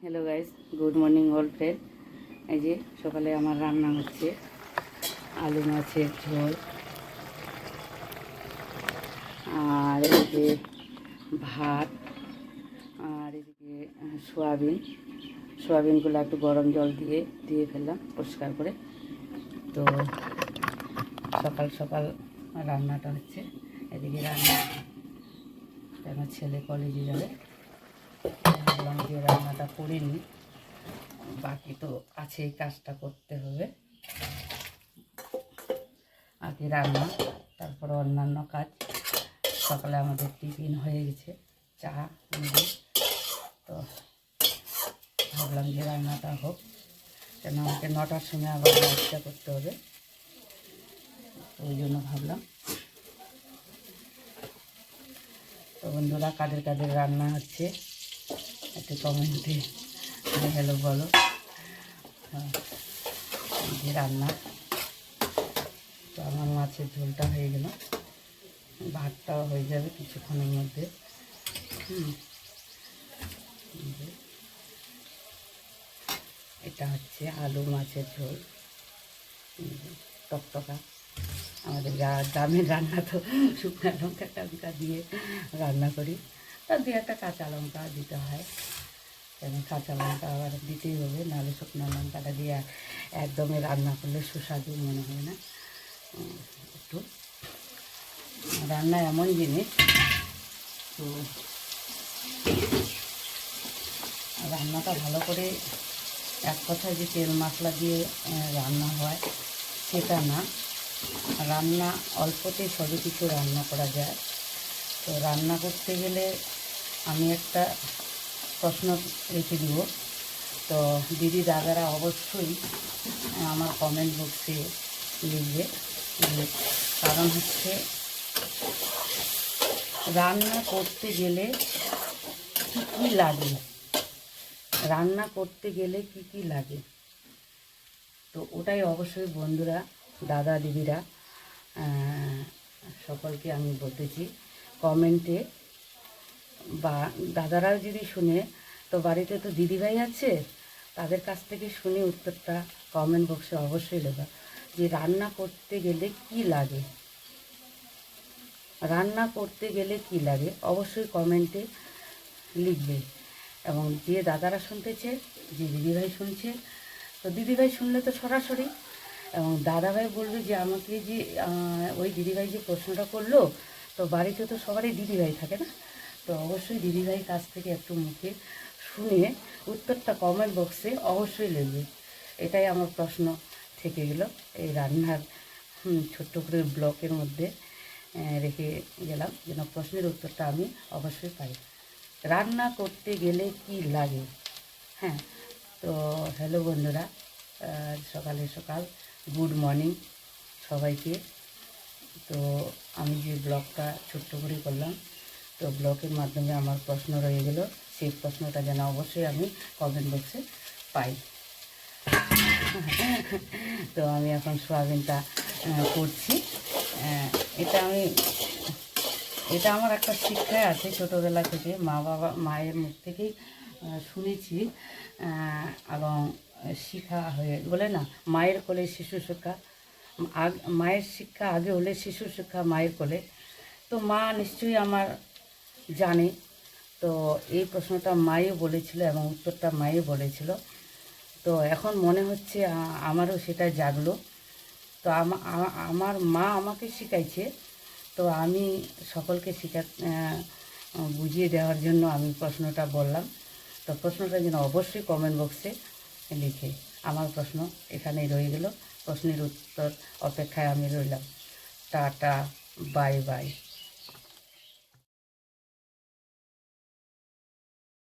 Hello guys, good morning all friend. এই যে সকালে আমার রান্না হচ্ছে আলু মাছের ঝোল, আর এদিকে ভাত, আর এদিকে সোয়াবিনগুলো একটু গরম জল দিয়ে ফেললাম পরিষ্কার করে। তো সকাল সকাল রান্নাটা হচ্ছে। এদিকে রান্না আমার ছেলে কলেজে যাবে, ভাবলাম যে রান্নাটা করে নিই, বাকি তো আছে, এই কাজটা করতে হবে। আগে রান্না, তারপরে অন্যান্য কাজ। সকালে আমাদের টিফিন হয়ে গেছে, চা মুড়ি। তো ভাবলাম যে রান্নাটা হোক, কেন আমাকে 9টার সময় আবার নাস্তা করতে হবে, ওই জন্য ভাবলাম। তো বন্ধুরা, কাদের কাদের রান্না হচ্ছে একটু কমেন্টে হ্যালো বলো। যে রান্না, তো আমার মাছের ঝোলটা হয়ে গেল, ভাতটাও হয়ে যাবে কিছুক্ষণের মধ্যে। এটা হচ্ছে আলু মাছের ঝোল, টকটকা। আমাদের গ্রামের রান্না তো শুকনো লঙ্কা টঙ্কা দিয়ে রান্না করি, তার দিয়ে একটা কাঁচা লঙ্কা দিতে হয়, কেন কাঁচা লঙ্কা আবার দিতেই হবে, নাহলে শুকনো লঙ্কাটা দিয়ে একদমই রান্না করলে সুস্বাদু মনে হয় না। একটু রান্না এমন জিনিস, তো রান্নাটা ভালো করে, এক কথায় যে তেল মশলা দিয়ে রান্না হয় সেটা না, রান্না অল্পতেই সবই কিছু রান্না করা যায়। তো রান্না করতে গেলে আমি একটা প্রশ্ন রেখে দিব, তো দিদি দাদারা অবশ্যই আমার কমেন্ট বক্সে লিখবে। কারণ হচ্ছে, রান্না করতে গেলে কী কী লাগে, রান্না করতে গেলে কি কি লাগে, তো ওটাই অবশ্যই বন্ধুরা, দাদা দিদিরা সকলকে আমি বলতেছি কমেন্টে, বা দাদারাও যদি শুনে, তো বাড়িতে তো দিদিভাই আছে, তাদের কাছ থেকে শুনে উত্তরটা কমেন্ট বক্সে অবশ্যই লেখা, যে রান্না করতে গেলে কি লাগে, রান্না করতে গেলে কি লাগে অবশ্যই কমেন্টে লিখবে। এবং যে দাদারা শুনতেছে, যে দিদিভাই শুনছে, তো দিদিভাই শুনলে তো সরাসরি, এবং দাদাভাই বলবে যে আমাকে যে ওই দিদিভাই যে প্রশ্নটা করলো, তো বাড়িতে তো সবারই দিদিভাই থাকে না, তো অবশ্যই দিদিভাই কাছ থেকে একটু মুখে শুনে উত্তরটা কমেন্ট বক্সে অবশ্যই লিখবে। এটাই আমার প্রশ্ন থেকে গেল, এই রান্নার ছোট্ট করে ব্লকের মধ্যে রেখে গেলাম, যেন প্রশ্নের উত্তরটা আমি অবশ্যই পাই। রান্না করতে গেলে কি লাগে। হ্যাঁ, তো হ্যালো বন্ধুরা, সকাল গুড মর্নিং সবাইকে। তো আমি যে ব্লগটা ছোট্ট করে করলাম, তো ব্লগের মাধ্যমে আমার প্রশ্ন রয়ে গেল, সেই প্রশ্নটা যেন অবশ্যই আমি কমেন্ট বক্সে পাই। তো আমি এখন সোয়াবিনটা করছি। এটা আমার একটা শিক্ষায় আছে ছোটোবেলা থেকে, মায়ের মুখ থেকেই শুনেছি, এবং শিক্ষা হয়ে বলে না, মায়ের কোলে শিশু শিক্ষা, মায়ের শিক্ষা আগে হলে শিশু শিক্ষা মায়ের কোলে। তো মা নিশ্চয়ই আমার জানে, তো এই প্রশ্নটা মাইও বলেছিল এবং উত্তরটা মাইও বলেছিল। তো এখন মনে হচ্ছে আমারও সেটা জাগলো। তো আমার মা আমাকে শিখাইছে, তো আমি সকলকে বুঝিয়ে দেওয়ার জন্য আমি প্রশ্নটা বললাম। তো প্রশ্নটা যেন অবশ্যই কমেন্ট বক্সে লিখে। আমার প্রশ্ন এখানেই রয়ে গেল, প্রশ্নের উত্তর অপেক্ষায় আমি রইলাম। Tata, bye bye.